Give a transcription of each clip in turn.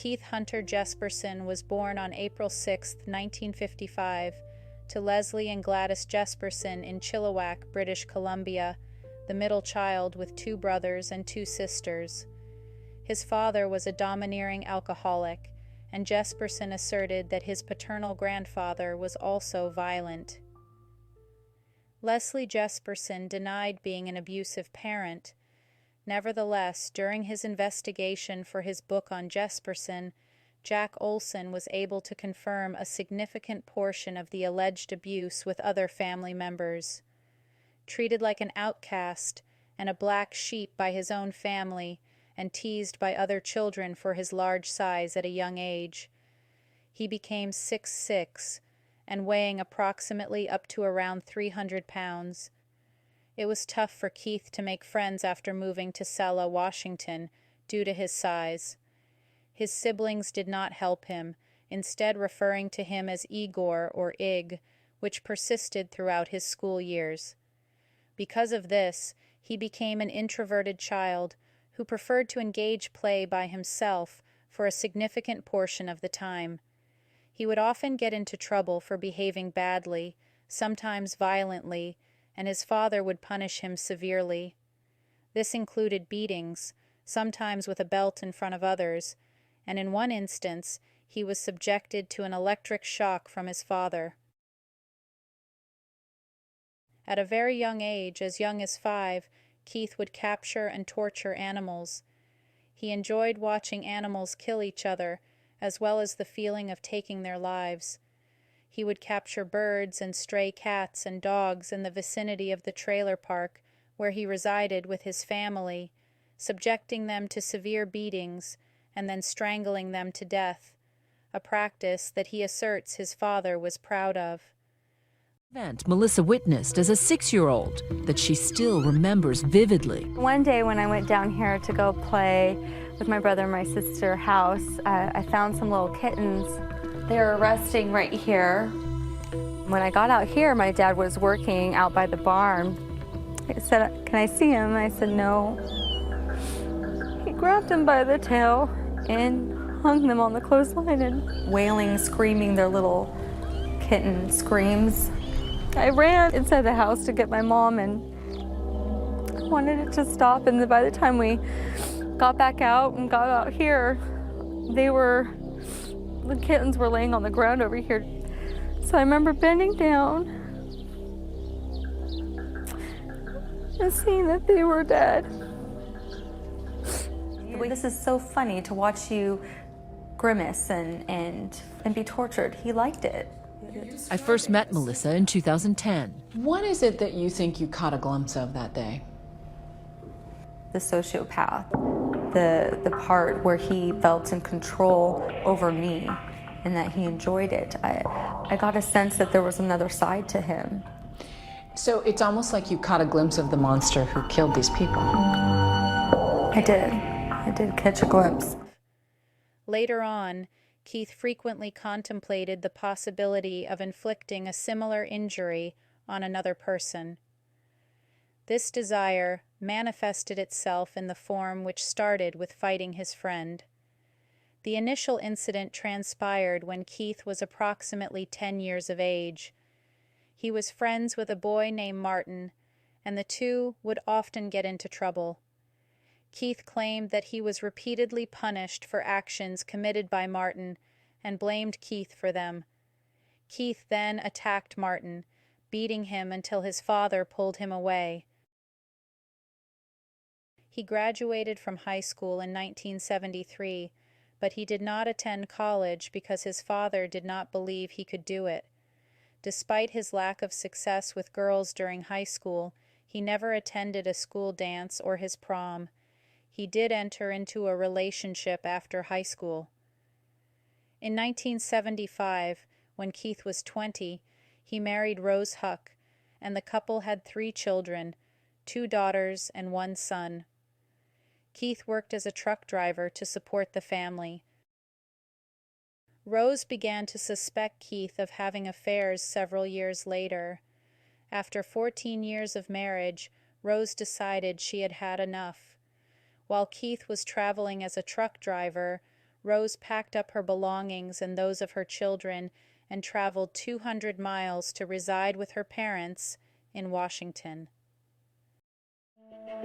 Keith Hunter Jesperson was born on April 6, 1955, to Leslie and Gladys Jesperson in Chilliwack, British Columbia, the middle child with 2 brothers and 2 sisters. His father was a domineering alcoholic, and Jesperson asserted that his paternal grandfather was also violent. Leslie Jesperson denied being an abusive parent. Nevertheless, during his investigation for his book on Jesperson, Jack Olson was able to confirm a significant portion of the alleged abuse with other family members. Treated like an outcast and a black sheep by his own family, and teased by other children for his large size at a young age, he became 6'6", and weighing approximately up to around 300 pounds. It was tough for Keith to make friends after moving to Selah, Washington, due to his size. His siblings did not help him, instead referring to him as Igor or Ig, which persisted throughout his school years. Because of this, he became an introverted child who preferred to engage play by himself for a significant portion of the time. He would often get into trouble for behaving badly, sometimes violently, and his father would punish him severely. This included beatings, sometimes with a belt in front of others, and in one instance he was subjected to an electric shock from his father. At a very young age, as young as 5, Keith would capture and torture animals. He enjoyed watching animals kill each other, as well as the feeling of taking their lives. He would capture birds and stray cats and dogs in the vicinity of the trailer park where he resided with his family, subjecting them to severe beatings and then strangling them to death, a practice that he asserts his father was proud of. Event Melissa witnessed as a 6-year-old that she still remembers vividly. One day when I went down here to go play with my brother and my sister house, I found some little kittens. They were resting right here. When I got out here, my dad was working out by the barn. He said, "Can I see him?" I said, "No." He grabbed them by the tail and hung them on the clothesline and wailing, screaming their little kitten screams. I ran inside the house to get my mom and I wanted it to stop, and then by the time we got back out and got out here, the kittens were laying on the ground over here. So I remember bending down and seeing that they were dead. This is so funny to watch you grimace and be tortured. He liked it. I first met Melissa in 2010. What is it that you think you caught a glimpse of that day? The sociopath, the part where he felt in control over me and that he enjoyed it. I got a sense that there was another side to him. So it's almost like you caught a glimpse of the monster who killed these people. I did catch a glimpse. Later on, Keith frequently contemplated the possibility of inflicting a similar injury on another person. This desire manifested itself in the form which started with fighting his friend. The initial incident transpired when Keith was approximately 10 years of age. He was friends with a boy named Martin, and the two would often get into trouble. Keith claimed that he was repeatedly punished for actions committed by Martin and blamed Keith for them. Keith then attacked Martin, beating him until his father pulled him away. He graduated from high school in 1973, but he did not attend college because his father did not believe he could do it. Despite his lack of success with girls during high school, he never attended a school dance or his prom. He did enter into a relationship after high school. In 1975, when Keith was 20, he married Rose Huck, and the couple had 3 children, 2 daughters and 1 son. Keith worked as a truck driver to support the family. Rose began to suspect Keith of having affairs several years later. After 14 years of marriage, Rose decided she had had enough. While Keith was traveling as a truck driver, Rose packed up her belongings and those of her children and traveled 200 miles to reside with her parents in Washington.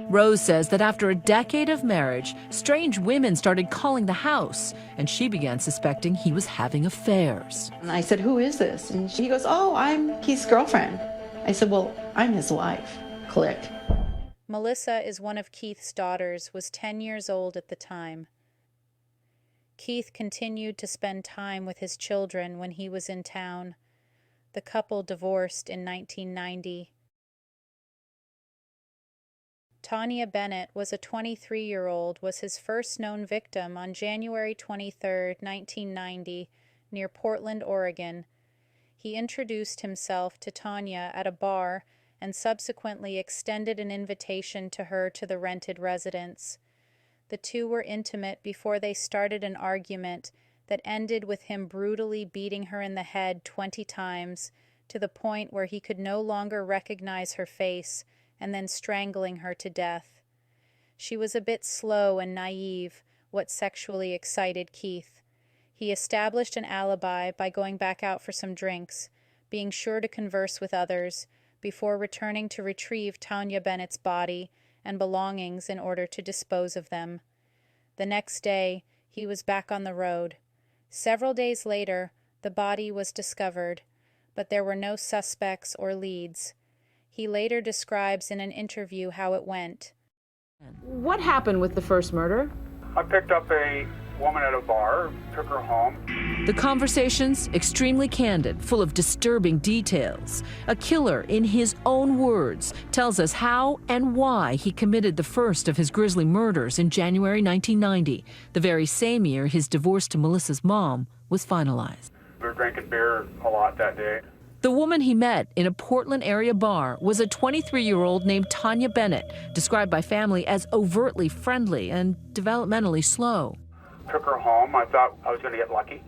Rose says that after a decade of marriage, strange women started calling the house, and she began suspecting he was having affairs. And I said, "Who is this?" And he goes, "Oh, I'm Keith's girlfriend." I said, "Well, I'm his wife." Click. Melissa is one of Keith's daughters, was 10 years old at the time. Keith continued to spend time with his children when he was in town. The couple divorced in 1990. Tanya Bennett was a 23-year-old, was his first known victim on January 23, 1990, near Portland, Oregon. He introduced himself to Tanya at a bar and subsequently extended an invitation to her to the rented residence. The two were intimate before they started an argument that ended with him brutally beating her in the head 20 times to the point where he could no longer recognize her face, and then strangling her to death. She was a bit slow and naive, what sexually excited Keith. He established an alibi by going back out for some drinks, being sure to converse with others, before returning to retrieve Tanya Bennett's body and belongings in order to dispose of them. The next day, he was back on the road. Several days later, the body was discovered, but there were no suspects or leads. He later describes in an interview how it went. What happened with the first murder? I picked up a woman at a bar, took her home. The conversations, extremely candid, full of disturbing details. A killer, in his own words, tells us how and why he committed the first of his grisly murders in January 1990, the very same year his divorce to Melissa's mom was finalized. We were drinking beer a lot that day. The woman he met in a Portland area bar was a 23-year-old named Tanya Bennett, described by family as overtly friendly and developmentally slow. Took her home. I thought I was going to get lucky.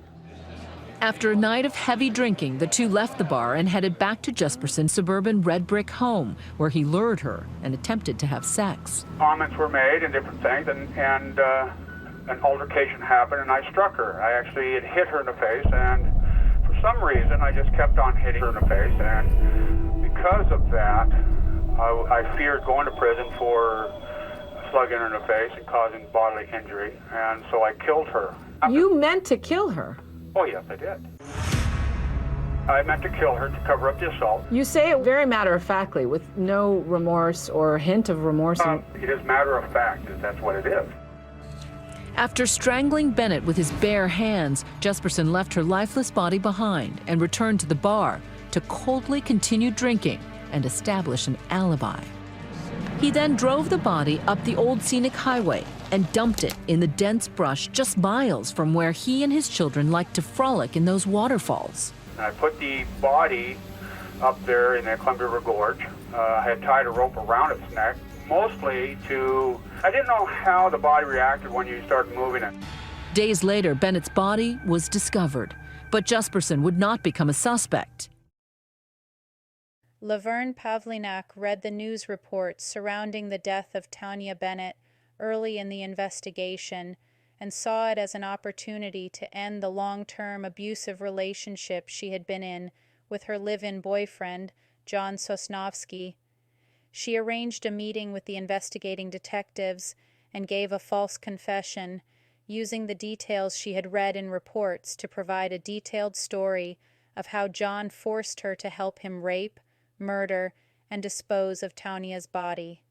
After a night of heavy drinking, the two left the bar and headed back to Jesperson's suburban red brick home, where he lured her and attempted to have sex. Comments were made and different things, and an altercation happened, and I struck her. I actually had hit her in the face, and for some reason, I just kept on hitting her in the face, and because of that, I feared going to prison for slugging her in the face and causing bodily injury, and so I killed her. You meant to kill her? Oh, yes, I did. I meant to kill her to cover up the assault. You say it very matter-of-factly, with no remorse or hint of remorse. It is matter of fact, that's what it is. After strangling Bennett with his bare hands, Jesperson left her lifeless body behind and returned to the bar to coldly continue drinking and establish an alibi. He then drove the body up the old scenic highway and dumped it in the dense brush just miles from where he and his children liked to frolic in those waterfalls. I put the body up there in the Columbia River Gorge. I had tied a rope around its neck, mostly to... I didn't know how the body reacted when you started moving it. Days later, Bennett's body was discovered, but Jesperson would not become a suspect. Laverne Pavlinak read the news reports surrounding the death of Tanya Bennett early in the investigation and saw it as an opportunity to end the long-term abusive relationship she had been in with her live-in boyfriend, John Sosnovsky. She arranged a meeting with the investigating detectives and gave a false confession, using the details she had read in reports to provide a detailed story of how John forced her to help him rape, murder, and dispose of Tanya's body.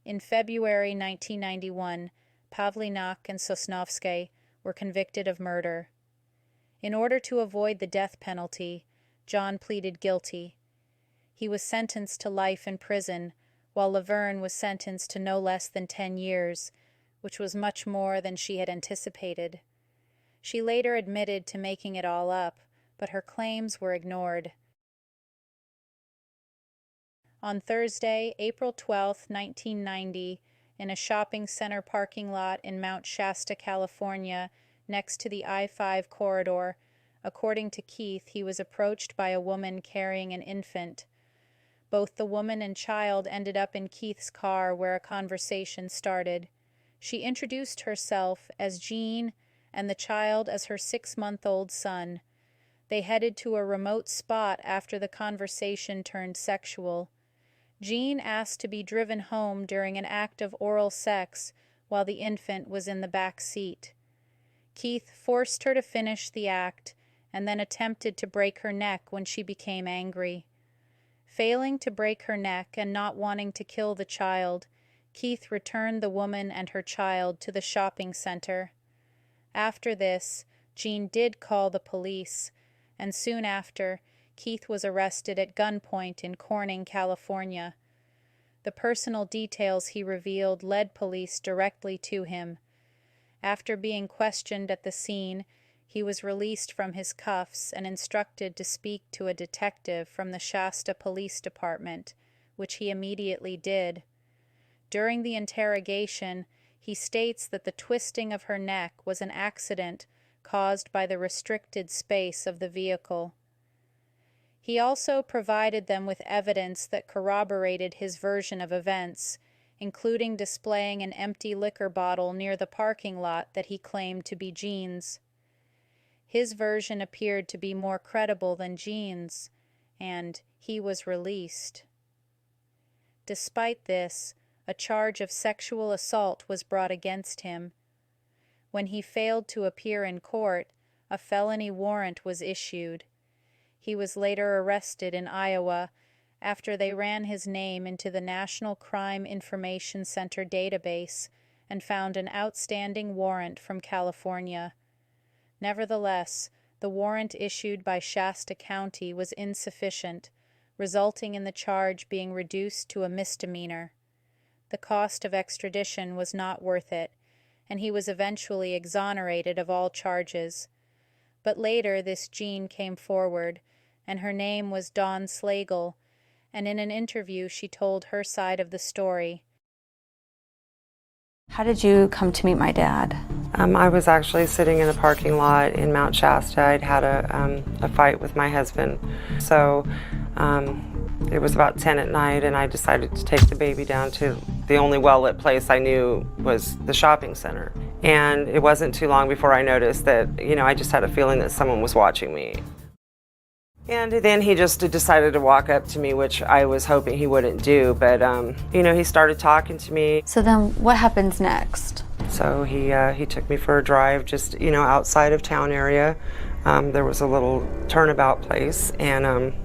In February 1991, Pavlinak and Sosnovsky were convicted of murder. In order to avoid the death penalty, John pleaded guilty. He was sentenced to life in prison, while Laverne was sentenced to no less than 10 years, which was much more than she had anticipated. She later admitted to making it all up, but her claims were ignored. On Thursday, April 12, 1990, in a shopping center parking lot in Mount Shasta, California, next to the I-5 corridor, according to Keith, he was approached by a woman carrying an infant. Both the woman and child ended up in Keith's car where a conversation started. She introduced herself as Jean and the child as her 6-month-old son. They headed to a remote spot after the conversation turned sexual. Jean asked to be driven home during an act of oral sex while the infant was in the back seat. Keith forced her to finish the act and then attempted to break her neck when she became angry. Failing to break her neck and not wanting to kill the child, Keith returned the woman and her child to the shopping center. After this, Jean did call the police, and soon after, Keith was arrested at gunpoint in Corning, California. The personal details he revealed led police directly to him. After being questioned at the scene, he was released from his cuffs and instructed to speak to a detective from the Shasta Police Department, which he immediately did. During the interrogation, he states that the twisting of her neck was an accident caused by the restricted space of the vehicle. He also provided them with evidence that corroborated his version of events, including displaying an empty liquor bottle near the parking lot that he claimed to be Jean's. His version appeared to be more credible than Jean's, and he was released. Despite this, a charge of sexual assault was brought against him. When he failed to appear in court, a felony warrant was issued. He was later arrested in Iowa after they ran his name into the National Crime Information Center database and found an outstanding warrant from California. Nevertheless, the warrant issued by Shasta County was insufficient, resulting in the charge being reduced to a misdemeanor. The cost of extradition was not worth it, and he was eventually exonerated of all charges. But later this Jean came forward, and her name was Dawn Slagle, and in an interview she told her side of the story. How did you come to meet my dad? I was actually sitting in a parking lot in Mount Shasta. I'd had a fight with my husband. So it was about 10 at night, and I decided to take the baby down to the only well-lit place I knew was the shopping center. And it wasn't too long before I noticed that, I just had a feeling that someone was watching me. And then he just decided to walk up to me, which I was hoping he wouldn't do, but he started talking to me. So then what happens next? So he took me for a drive just, outside of town area. There was a little turnabout place, and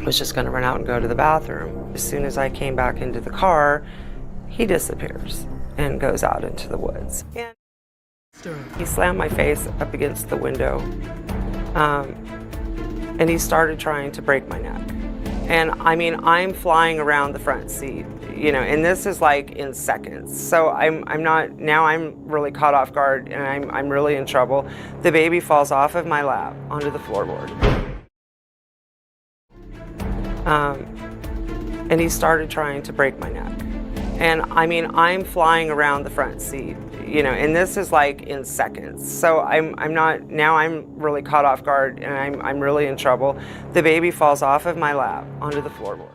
was just going to run out and go to the bathroom. As soon as I came back into the car, he disappears and goes out into the woods. And he slammed my face up against the window, and he started trying to break my neck. And I'm flying around the front seat, and this is like in seconds. So I'm really caught off guard, and I'm really in trouble. The baby falls off of my lap onto the floorboard. And he started trying to break my neck. And I'm flying around the front seat, and this is like in seconds. So I'm really caught off guard, and I'm really in trouble. The baby falls off of my lap onto the floorboard.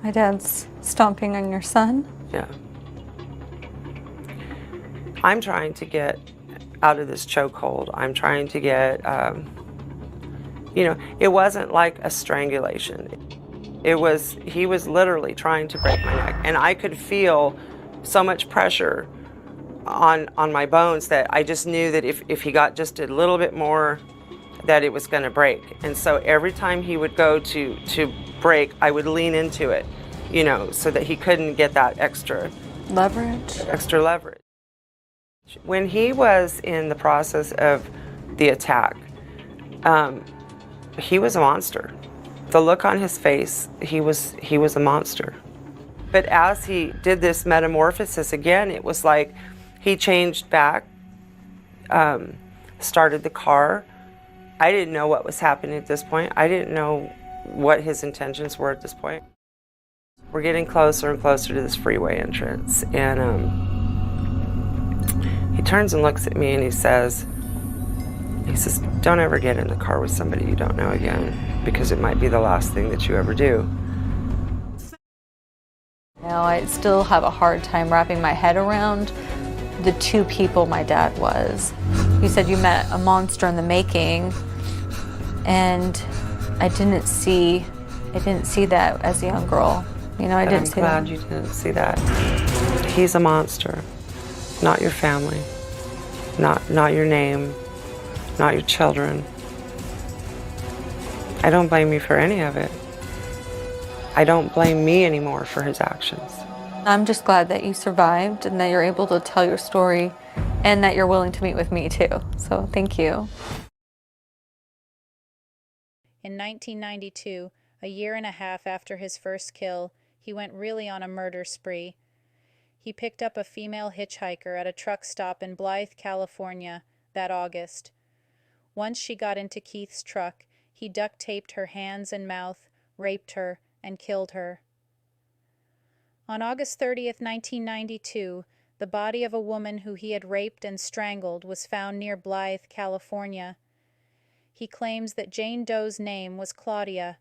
My dad's stomping on your son? Yeah. I'm trying to get out of this chokehold. I'm trying to get, it wasn't like a strangulation. He was literally trying to break my neck, and I could feel so much pressure on my bones that I just knew that if he got just a little bit more, that it was going to break. And so every time he would go to break, I would lean into it, so that he couldn't get that extra leverage. When he was in the process of the attack, he was a monster. The look on his face, he was a monster. But as he did this metamorphosis again, it was like he changed back, started the car. I didn't know what was happening at this point. I didn't know what his intentions were at this point. We're getting closer and closer to this freeway entrance, and he turns and looks at me and he says, "Don't ever get in the car with somebody you don't know again, because it might be the last thing that you ever do." Now I still have a hard time wrapping my head around the two people my dad was. You said you met a monster in the making, and I didn't see that as a young girl. You know, I didn't see that. I'm glad you didn't see that. He's a monster, not your family, not your name, not your children. I don't blame you for any of it. I don't blame me anymore for his actions. I'm just glad that you survived and that you're able to tell your story and that you're willing to meet with me too. So thank you. In 1992, a year and a half after his first kill, he went really on a murder spree. He picked up a female hitchhiker at a truck stop in Blythe, California, that August. Once she got into Keith's truck, he duct-taped her hands and mouth, raped her, and killed her. On August 30th, 1992, the body of a woman who he had raped and strangled was found near Blythe, California. He claims that Jane Doe's name was Claudia.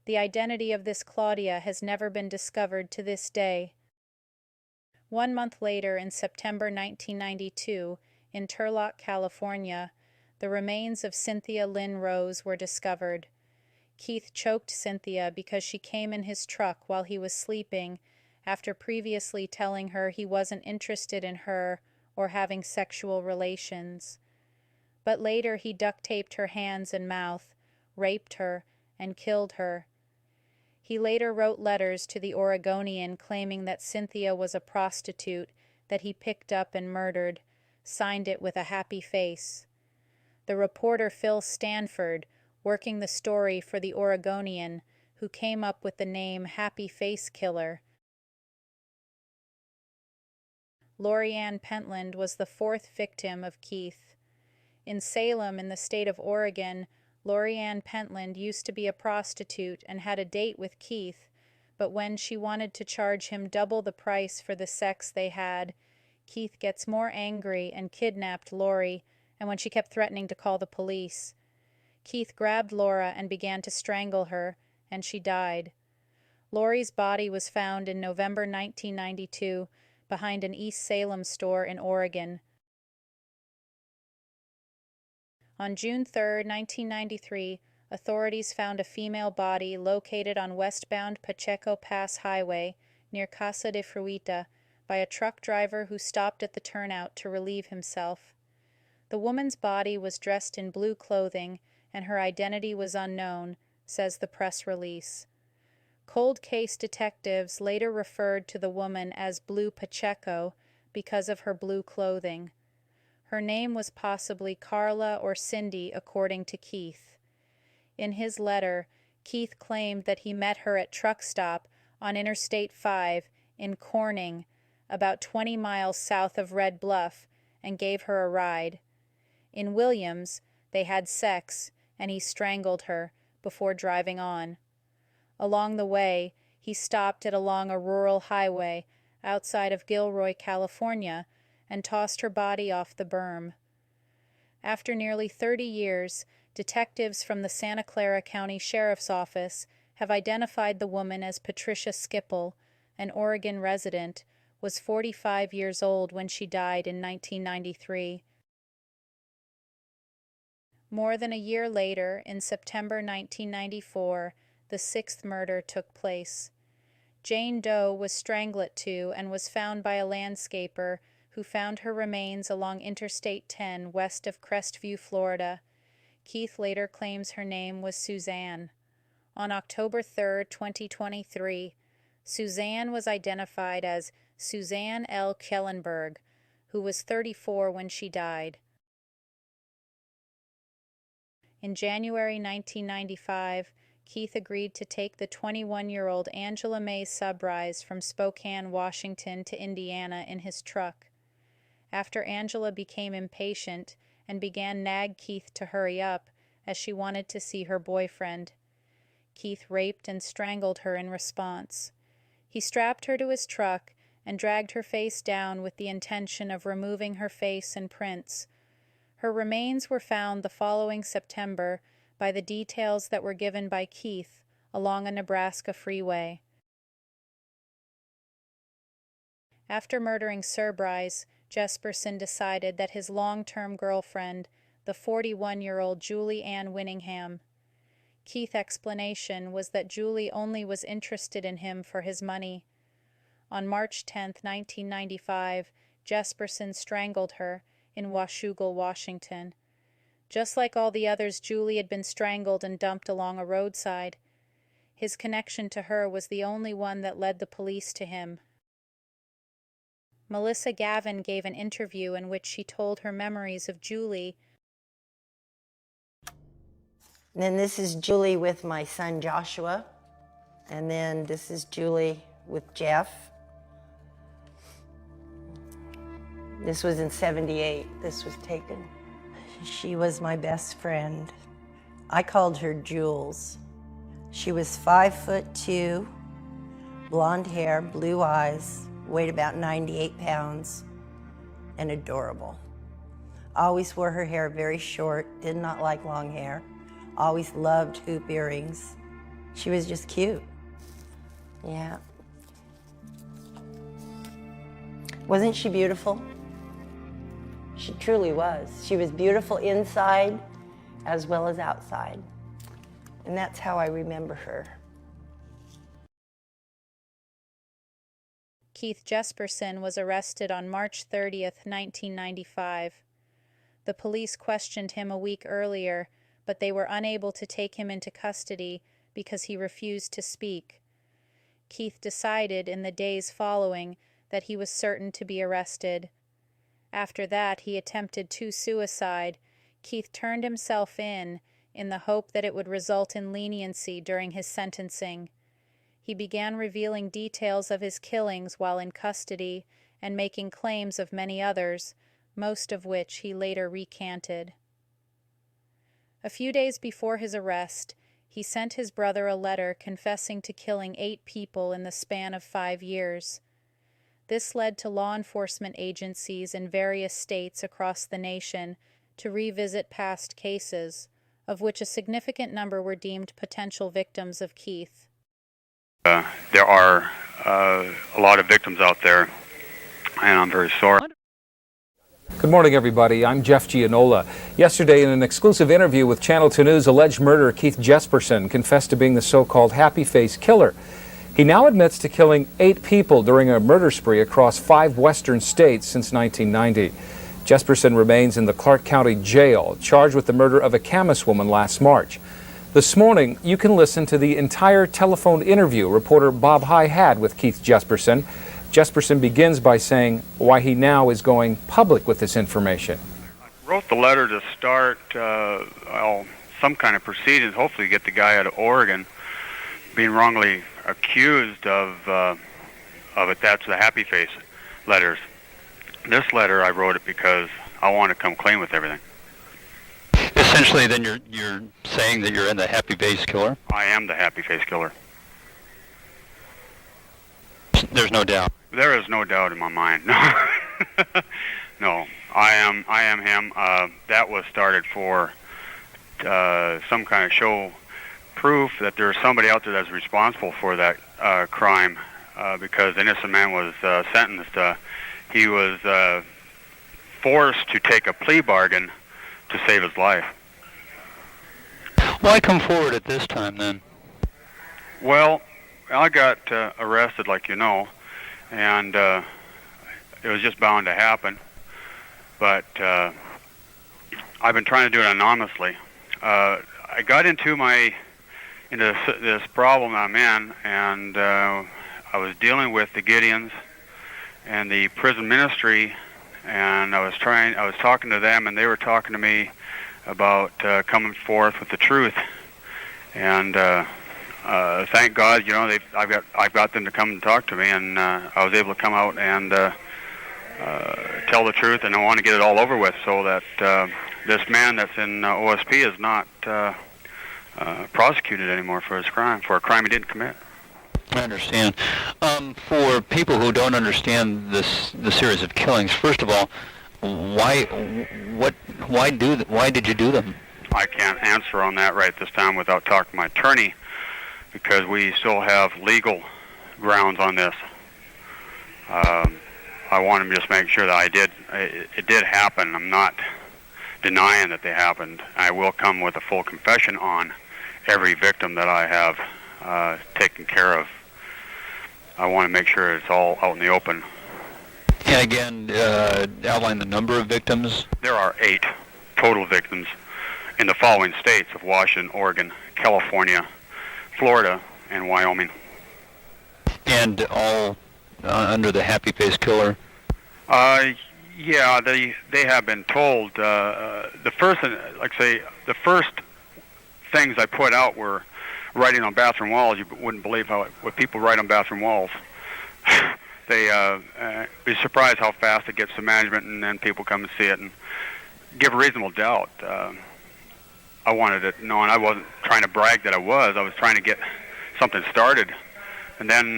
The identity of this Claudia has never been discovered to this day. 1 month later, in September 1992, in Turlock, California, the remains of Cynthia Lynn Rose were discovered. Keith choked Cynthia because she came in his truck while he was sleeping, after previously telling her he wasn't interested in her or having sexual relations. But later he duct-taped her hands and mouth, raped her, and killed her. He later wrote letters to the Oregonian claiming that Cynthia was a prostitute that he picked up and murdered, signed it with a happy face. The reporter Phil Stanford, working the story for the Oregonian, who came up with the name Happy Face Killer. Lori Ann Pentland was the fourth victim of Keith. In Salem, in the state of Oregon, Lori Ann Pentland used to be a prostitute and had a date with Keith, but when she wanted to charge him double the price for the sex they had, Keith gets more angry and kidnapped Lori, and when she kept threatening to call the police. Keith grabbed Laura and began to strangle her, and she died. Lori's body was found in November 1992 behind an East Salem store in Oregon. On June 3, 1993, authorities found a female body located on westbound Pacheco Pass Highway near Casa de Fruita by a truck driver who stopped at the turnout to relieve himself. The woman's body was dressed in blue clothing, and her identity was unknown, says the press release. Cold case detectives later referred to the woman as Blue Pacheco because of her blue clothing. Her name was possibly Carla or Cindy, according to Keith. In his letter, Keith claimed that he met her at truck stop on Interstate 5 in Corning, about 20 miles south of Red Bluff, and gave her a ride. In Williams, they had sex, and he strangled her before driving on. Along the way, he stopped along a rural highway outside of Gilroy, California, and tossed her body off the berm. After nearly 30 years, detectives from the Santa Clara County Sheriff's Office have identified the woman as Patricia Skipple, an Oregon resident, was 45 years old when she died in 1993. More than a year later, in September 1994, the sixth murder took place. Jane Doe was strangled to and was found by a landscaper who found her remains along Interstate 10 west of Crestview, Florida. Keith later claims her name was Suzanne. On October 3, 2023, Suzanne was identified as Suzanne L. Kellenberg, who was 34 when she died. In January 1995, Keith agreed to take the 21-year-old Angela Mae Subrise from Spokane, Washington to Indiana in his truck. After Angela became impatient and began nag Keith to hurry up as she wanted to see her boyfriend, Keith raped and strangled her in response. He strapped her to his truck and dragged her face down with the intention of removing her face and prints. Her remains were found the following September by the details that were given by Keith along a Nebraska freeway. After murdering Subrise, Jesperson decided that his long-term girlfriend, the 41-year-old Julie Ann Winningham. Keith's explanation was that Julie only was interested in him for his money. On March 10, 1995, Jesperson strangled her in Washougal, Washington. Just like all the others, Julie had been strangled and dumped along a roadside. His connection to her was the only one that led the police to him. Melissa Gavin gave an interview in which she told her memories of Julie. And then this is Julie with my son Joshua. And then this is Julie with Jeff. This was in '78, this was taken. She was my best friend. I called her Jules. She was 5'2", blonde hair, blue eyes, weighed about 98 pounds, and adorable. Always wore her hair very short, did not like long hair. Always loved hoop earrings. She was just cute. Yeah. Wasn't she beautiful? She truly was. She was beautiful inside as well as outside. And that's how I remember her. Keith Jesperson was arrested on March 30, 1995. The police questioned him a week earlier, but they were unable to take him into custody because he refused to speak. Keith decided in the days following that he was certain to be arrested. After that, he attempted suicide. Keith turned himself in the hope that it would result in leniency during his sentencing. He began revealing details of his killings while in custody and making claims of many others, most of which he later recanted. A few days before his arrest, he sent his brother a letter confessing to killing 8 people in the span of 5 years. This led to law enforcement agencies in various states across the nation to revisit past cases, of which a significant number were deemed potential victims of Keith. There are a lot of victims out there, and I'm very sorry. Good morning, everybody. I'm Jeff Gianola. Yesterday, in an exclusive interview with Channel 2 News, alleged murderer Keith Jesperson confessed to being the so-called happy face killer. He now admits to killing 8 people during a murder spree across 5 western states since 1990. Jesperson remains in the Clark County Jail, charged with the murder of a Camas woman last March. This morning, you can listen to the entire telephone interview reporter Bob High had with Keith Jesperson. Jesperson begins by saying why he now is going public with this information. I wrote the letter to start some kind of proceedings, hopefully get the guy out of Oregon being wrongly accused of it. That's the happy face letters. This letter, I wrote it because I want to come clean with everything. Essentially, then you're saying that you're in the happy face killer? I am the happy face killer. There's no doubt. There is no doubt in my mind. No, I am him. That was started for some kind of show proof that there's somebody out there that's responsible for that crime, because the innocent man was sentenced. He was forced to take a plea bargain to save his life. Why come forward at this time, then? Well, I got arrested, like you know, and it was just bound to happen. But I've been trying to do it anonymously. I got into this problem I'm in, and I was dealing with the Gideons and the prison ministry, and I was talking to them, and they were talking to me about coming forth with the truth. And thank God, you know, I've got them to come and talk to me, and I was able to come out and tell the truth, and I want to get it all over with, so that this man that's in OSP is not prosecuted anymore for his crime, for a crime he didn't commit. I understand. For people who don't understand the series of killings, first of all, why did you do them? I can't answer on that right this time without talking to my attorney, because we still have legal grounds on this. I want to just make sure that it did happen. I'm not denying that they happened. I will come with a full confession on every victim that I have taken care of. I want to make sure it's all out in the open. And again, outline the number of victims. There are 8 total victims in the following states of Washington, Oregon, California, Florida, and Wyoming. And all under the happy face killer? Yeah, they have been told. The first, the first things I put out were writing on bathroom walls. You wouldn't believe what people write on bathroom walls. They be surprised how fast it gets to management, and then people come and see it and give a reasonable doubt. I wanted it known. I wasn't trying to brag that I was. I was trying to get something started, and then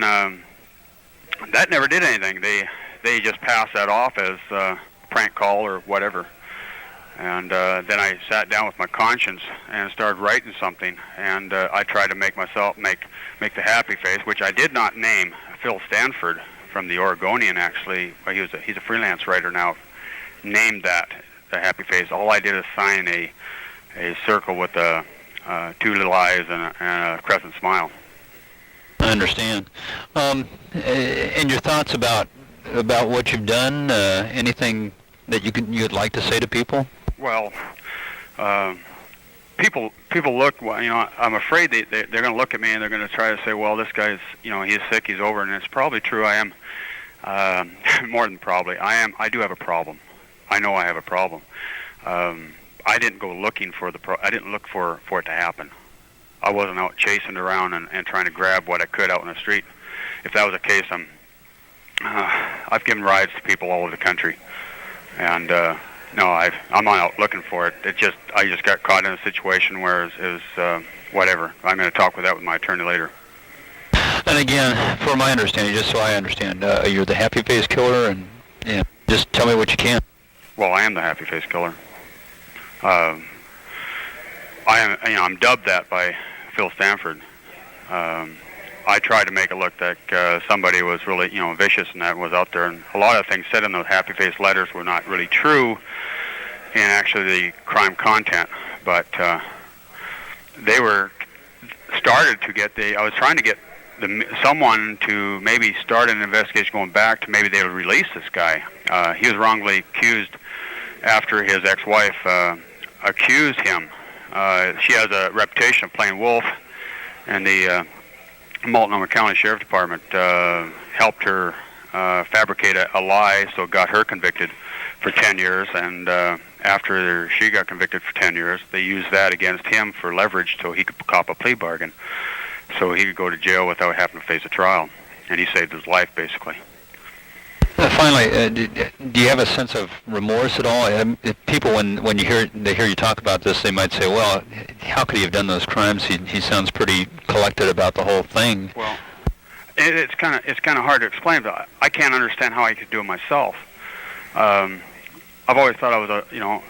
that never did anything. They just passed that off as a prank call or whatever. And then I sat down with my conscience and started writing something. And I tried to make myself make the happy face, which I did not name. Phil Stanford from the Oregonian, actually, he's a freelance writer now, named that the happy face. All I did is sign a circle with 2 little eyes and a crescent smile. I understand. And your thoughts about what you've done? Anything that you'd like to say to people? Well, people look. I'm afraid they're going to look at me and they're going to try to say, "Well, this guy's, he's sick, he's over," and it's probably true. I am more than probably. I do have a problem. I know I have a problem. I didn't go looking for I didn't look for it to happen. I wasn't out chasing around and trying to grab what I could out in the street. If that was the case, I've given rides to people all over the country, and no, I'm not out looking for it. I just got caught in a situation where it was whatever. I'm going to talk with my attorney later. And again, for my understanding, just so I understand, you're the happy face killer, and just tell me what you can. Well, I am the happy face killer. I'm dubbed that by Phil Stanford. I tried to make it look like somebody was really, vicious and that was out there. And a lot of things said in those happy face letters were not really true in actually the crime content. But they were started to get I was trying to get someone to maybe start an investigation going back to maybe they would release this guy. He was wrongly accused after his ex-wife accused him. She has a reputation of playing wolf, and the Multnomah County Sheriff Department helped her fabricate a lie, so got her convicted for 10 years, and after she got convicted for 10 years, they used that against him for leverage so he could cop a plea bargain, so he could go to jail without having to face a trial, and he saved his life, basically. Finally, do you have a sense of remorse at all? People, when they hear you talk about this, they might say, "Well, how could he have done those crimes? He sounds pretty collected about the whole thing." Well, it's kind of hard to explain, but I can't understand how I could do it myself. I've always thought I was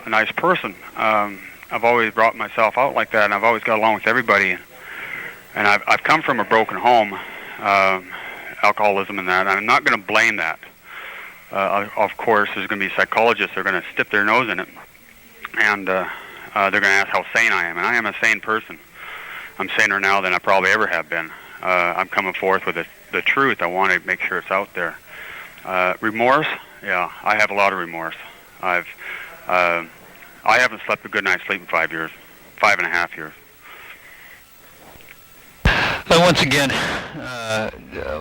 a nice person. I've always brought myself out like that, and I've always got along with everybody. And I've come from a broken home, alcoholism and that. And I'm not going to blame that. Of course, there's going to be psychologists that are going to stick their nose in it, and they're going to ask how sane I am, and I am a sane person. I'm saner now than I probably ever have been. I'm coming forth with the truth. I want to make sure it's out there. Remorse? Yeah, I have a lot of remorse. I haven't slept a good night's sleep in 5 years, 5.5 years. Once again,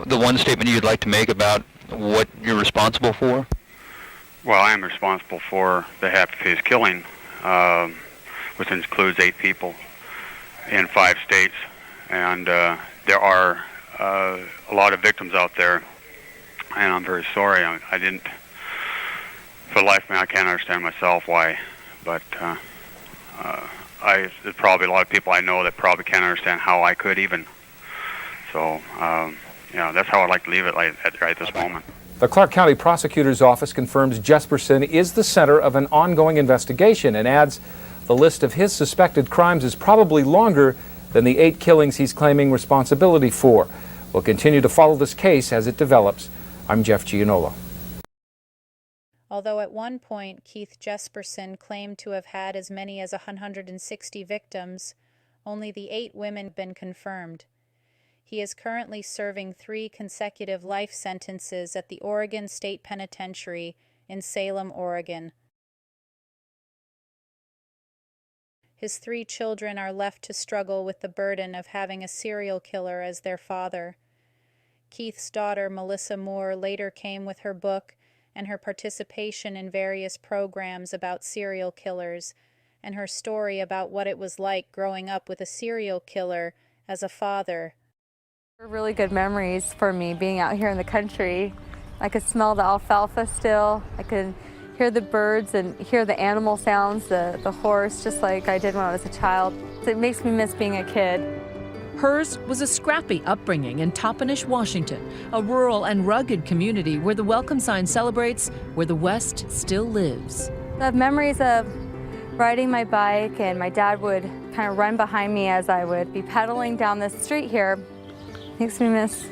the one statement you'd like to make about what you're responsible for? Well, I am responsible for the happy face killing, which includes 8 people in 5 states, and there are a lot of victims out there, and I'm very sorry. I didn't, for the life of me, I can't understand myself why, but there's probably a lot of people I know that probably can't understand how I could even. So, that's how I'd like to leave it right this moment. The Clark County Prosecutor's Office confirms Jesperson is the center of an ongoing investigation and adds the list of his suspected crimes is probably longer than the 8 killings he's claiming responsibility for. We'll continue to follow this case as it develops. I'm Jeff Gianola. Although at one point Keith Jesperson claimed to have had as many as 160 victims, only the 8 women have been confirmed. He is currently serving 3 consecutive life sentences at the Oregon State Penitentiary in Salem, Oregon. His 3 children are left to struggle with the burden of having a serial killer as their father. Keith's daughter, Melissa Moore, later came with her book and her participation in various programs about serial killers, and her story about what it was like growing up with a serial killer as a father. Really good memories for me being out here in the country. I could smell the alfalfa still. I could hear the birds and hear the animal sounds, the horse, just like I did when I was a child. It makes me miss being a kid. Hers was a scrappy upbringing in Toppenish, Washington, a rural and rugged community where the welcome sign celebrates where the West still lives. I have memories of riding my bike, and my dad would kind of run behind me as I would be pedaling down the street here. Makes me miss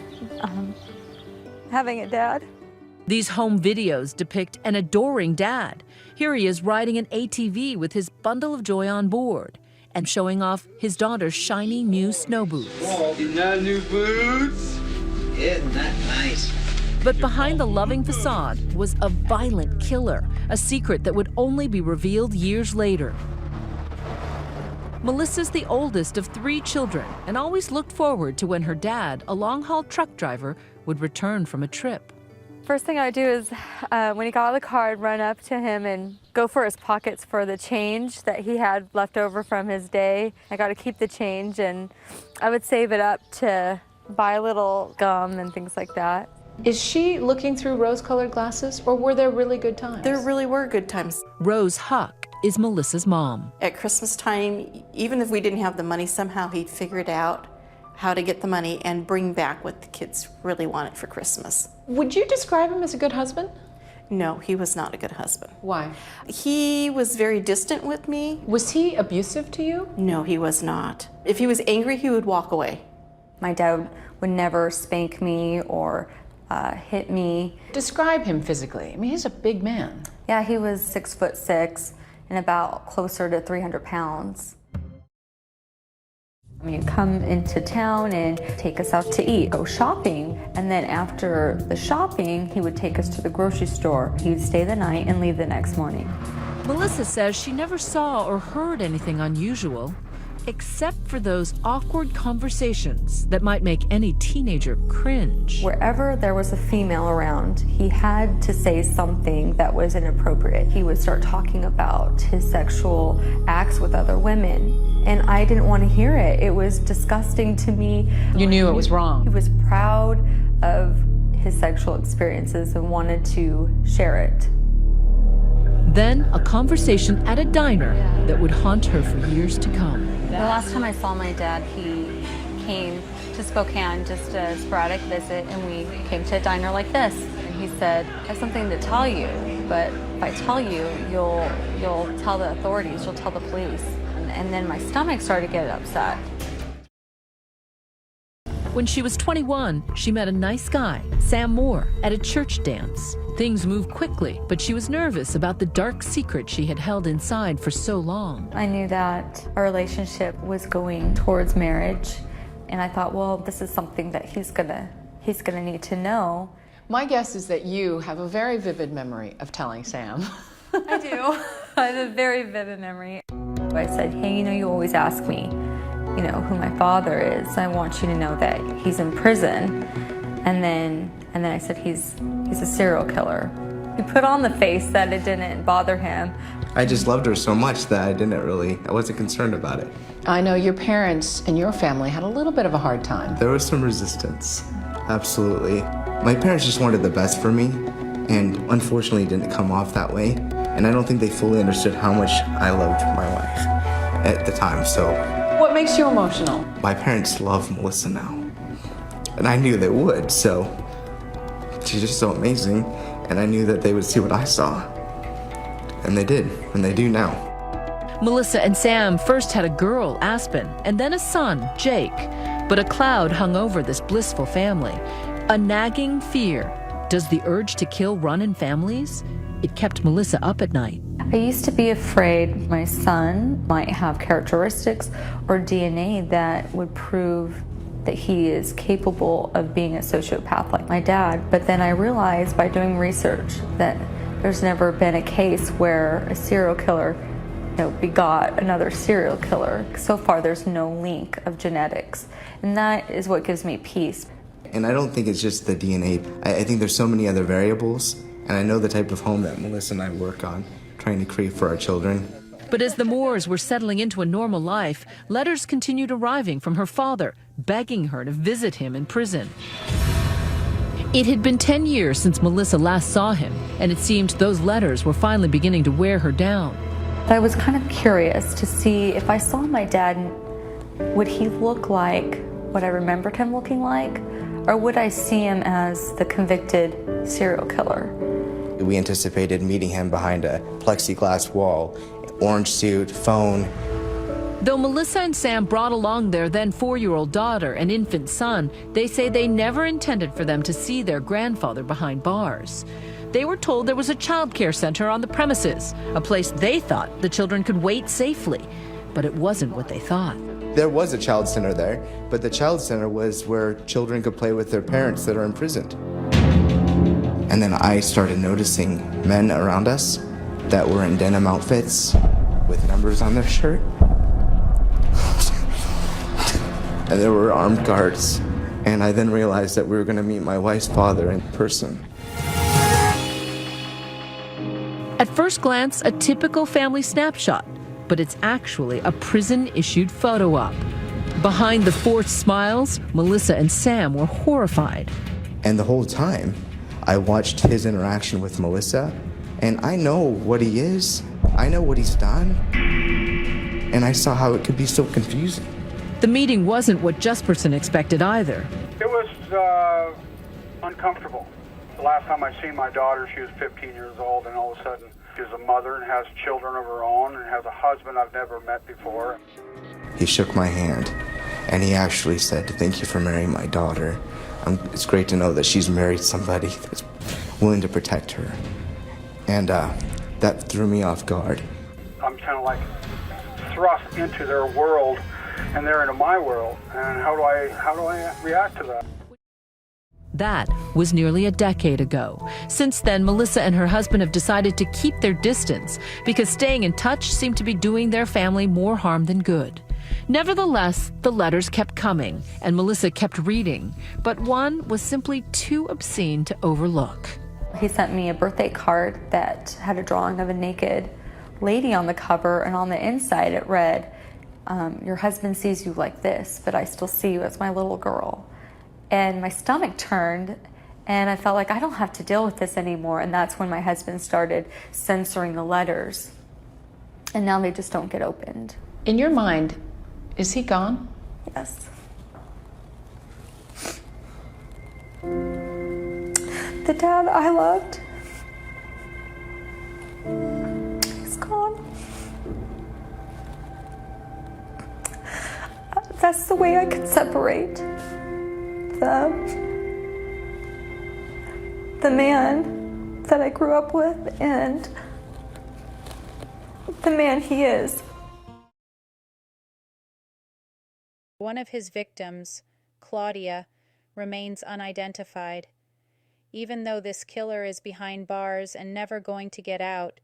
having a dad. These home videos depict an adoring dad. Here he is riding an ATV with his bundle of joy on board and showing off his daughter's shiny new snow boots. Whoa, you not new boots? Isn't that nice? But behind the loving facade was a violent killer, a secret that would only be revealed years later. Melissa's the oldest of 3 children and always looked forward to when her dad, a long-haul truck driver, would return from a trip. First thing I would do is, when he got out of the car, I'd run up to him and go for his pockets for the change that he had left over from his day. I got to keep the change, and I would save it up to buy a little gum and things like that. Is she looking through rose-colored glasses, or were there really good times? There really were good times. Rose Huck is Melissa's mom. At Christmas time, even if we didn't have the money, somehow he'd figured out how to get the money and bring back what the kids really wanted for Christmas. Would you describe him as a good husband? No, he was not a good husband. Why? He was very distant with me. Was he abusive to you? No, he was not. If he was angry, he would walk away. My dad would never spank me or hit me. Describe him physically. I mean, he's a big man. Yeah, he was 6'6" and about closer to 300 pounds. I mean, he'd come into town and take us out to eat, go shopping, and then after the shopping, he would take us to the grocery store. He'd stay the night and leave the next morning. Melissa says she never saw or heard anything unusual, except for those awkward conversations that might make any teenager cringe. Wherever there was a female around, he had to say something that was inappropriate. He would start talking about his sexual acts with other women, and I didn't want to hear it. It was disgusting to me. You knew it was wrong. He was proud of his sexual experiences and wanted to share it. Then a conversation at a diner that would haunt her for years to come. The last time I saw my dad, he came to Spokane, just a sporadic visit, and we came to a diner like this. And he said, I have something to tell you, but if I tell you, you'll tell the authorities, you'll tell the police. And then my stomach started to get upset. When she was 21, she met a nice guy, Sam Moore, at a church dance. Things moved quickly, but she was nervous about the dark secret she had held inside for so long. I knew that our relationship was going towards marriage, and I thought, well, this is something that he's gonna need to know. My guess is that you have a very vivid memory of telling Sam. I do. I have a very vivid memory. I said, hey, you always ask me, who my father is. I want you to know that he's in prison. And then I said, he's a serial killer. He put on the face that it didn't bother him. I just loved her so much that I wasn't concerned about it. I know your parents and your family had a little bit of a hard time. There was some resistance, absolutely. My parents just wanted the best for me, and unfortunately it didn't come off that way. And I don't think they fully understood how much I loved my wife at the time, so. What makes you emotional? My parents love Melissa now, and I knew they would, so she's just so amazing, and I knew that they would see what I saw, and they did, and they do now. Melissa and Sam first had a girl, Aspen, and then a son, Jake. But a cloud hung over this blissful family, a nagging fear Does the urge to kill run in families? It kept Melissa up at night. I used to be afraid my son might have characteristics or DNA that would prove that he is capable of being a sociopath like my dad. But then I realized by doing research that there's never been a case where a serial killer begot another serial killer. So far, there's no link of genetics. And that is what gives me peace. And I don't think it's just the DNA. I think there's so many other variables. And I know the type of home that Melissa and I work on, trying to create for our children. But as the Moores were settling into a normal life, letters continued arriving from her father, begging her to visit him in prison. It had been 10 years since Melissa last saw him, and it seemed those letters were finally beginning to wear her down. I was kind of curious to see if I saw my dad, would he look like what I remembered him looking like, or would I see him as the convicted serial killer? We anticipated meeting him behind a plexiglass wall, orange suit, phone. Though Melissa and Sam brought along their then 4-year-old daughter and infant son, they say they never intended for them to see their grandfather behind bars. They were told there was a child care center on the premises, a place they thought the children could wait safely. But it wasn't what they thought. There was a child center there, but the child center was where children could play with their parents that are imprisoned. And then I started noticing men around us that were in denim outfits with numbers on their shirt. And there were armed guards. And I then realized that we were going to meet my wife's father in person. At first glance, a typical family snapshot, but it's actually a prison-issued photo op. Behind the forced smiles, Melissa and Sam were horrified. And the whole time, I watched his interaction with Melissa, and I know what he is. I know what he's done. And I saw how it could be so confusing. The meeting wasn't what Jesperson expected either. It was uncomfortable. The last time I seen my daughter, she was 15 years old, and all of a sudden she's a mother and has children of her own and has a husband I've never met before. He shook my hand, and he actually said, "Thank you for marrying my daughter. It's great to know that she's married somebody that's willing to protect her." And that threw me off guard. I'm kind of like thrust into their world, and they're into my world. And how do I react to that? That was nearly a decade ago. Since then, Melissa and her husband have decided to keep their distance because staying in touch seemed to be doing their family more harm than good. Nevertheless, the letters kept coming, and Melissa kept reading, but one was simply too obscene to overlook. He sent me a birthday card that had a drawing of a naked lady on the cover, and on the inside it read, "Your husband sees you like this, but I still see you as my little girl." And my stomach turned, and I felt like I don't have to deal with this anymore. And that's when my husband started censoring the letters. And now they just don't get opened. In your mind, is he gone? Yes. The dad I loved, he's gone. That's the way I could separate the man that I grew up with and the man he is. One of his victims, Claudia, remains unidentified. Even though this killer is behind bars and never going to get out,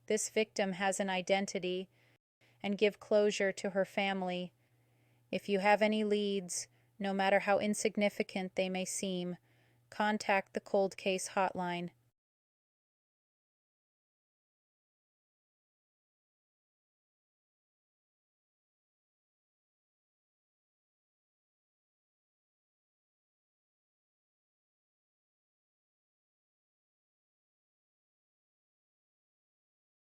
this victim has an identity and give closure to her family. If you have any leads, no matter how insignificant they may seem, contact the Cold Case Hotline